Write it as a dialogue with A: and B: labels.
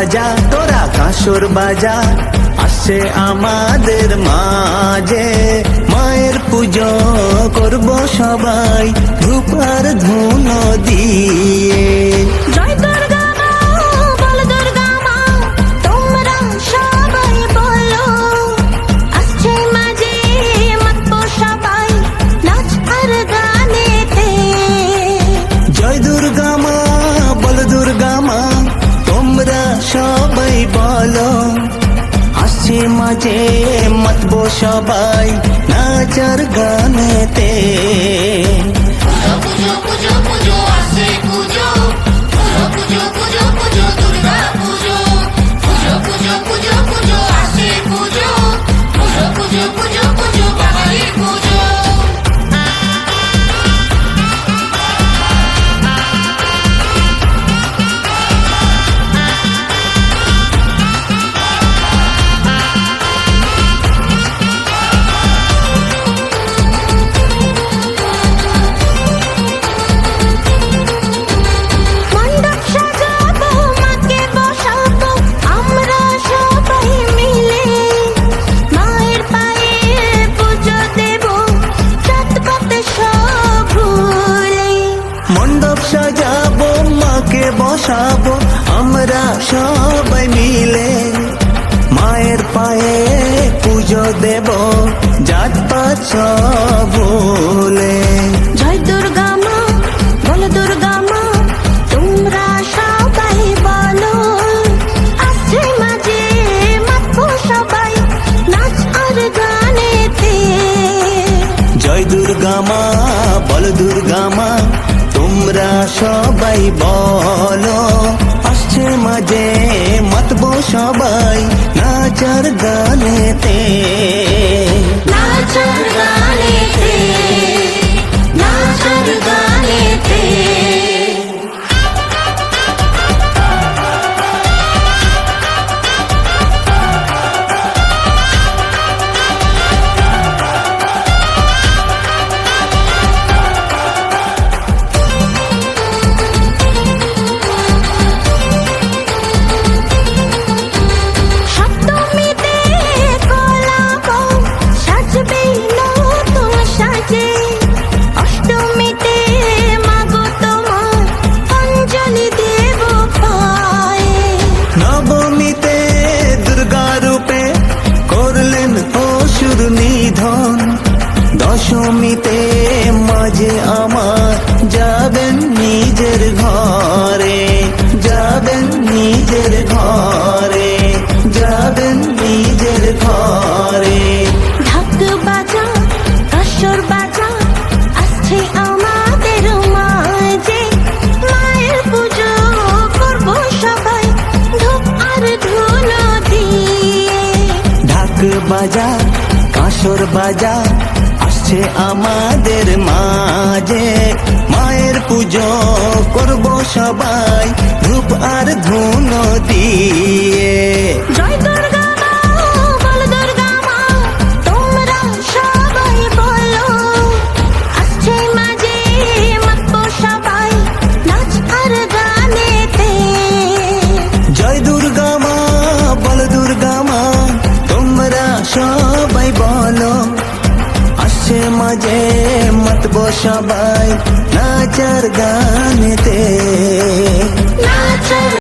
A: বাজা তোরা কাঁসর বাজা, আসছে আমাদের মাঝে। মায়ের পুজো করব সবাই ধূপ আর ধুনো দিয়ে।
B: জয় দুর্গা মা, বল দুর্গা মা, তোমরা সবাই বলো, আসছে মাঝে মাতবো সবাই নাচ আর গানেতে।
A: জয় দুর্গা মা, বল দুর্গা মা, তোমরা সবাই বলো, আসছে মাঝে মাতবো সবাই নাচ আর গানেতে।
C: পুজো পুজো পুজো আসে পুজো, পুজো পুজো পুজো দুর্গা পুজো, পুজো পুজো পুজো পুজো আসে পুজো, পুজো পুজো পুজো পুজো বাঙালি পুজো।
B: মণ্ডপ সাজাবো, মাকে বসাবো আমরা সবাই মিলে, মায়ের পায়ে পুজো দেবো রাত পাতে সব ভুলে।
A: মণ্ডপ সাজাবো, মাকে বসাবো আমরা সবাই মিলে, মায়ের পায়ে পুজো দেব জাত পাত সব ভুলে।
B: জয় দুর্গা মা, বল দুর্গা মা, তোমরা সবাই বলো, আসছে মাঝে মাতবো সবাই নাচ আর গানেতে।
A: জয় দুর্গা মা, বল দুর্গা মা, তোমরা সবাই বলো, আসছে মাঝে মাতবো সবাই নাচ আর গানেতে।
B: নাচ আর গানেতে, নাচ আর গানেতে। সপ্তমীতে কলাবো সাজবে নতুন সাজে, অষ্টমীতে মাগো তোমার অঞ্জলি দেব পায়ে।
A: নবমীতে দুর্গা রূপে করলেন অসুর নিধন, দশমীতে মাঝে আমার যাবেন নিজের ঘরে, যাবেন নিজের ঘরে, যাবেন নিজের ঘরে।
B: ঢাক বাজা, কাসর বাজা, আসছে আমাদের মাঝে, মায়ের পুজো করবো সবাই ধূপ আর ধুলো দিয়ে।
A: ঢাক বাজা, কাঁসর বাজা, আসছে আমাদের মাঝে, মায়ের পুজো করব সবাই ধূপ আর ধুনো দিয়ে।
B: জয় দুর্গা মা, বল দুর্গা মা, তোমরা সবাই বলো, আসছে মাঝে মাতবো সবাই নাচ আর গানেতে।
A: জয় দুর্গা মা, বল দুর্গা মা, তোমরা সবাই বলো, আসছে মাঝে মাতবো সবাই নাচ আর গান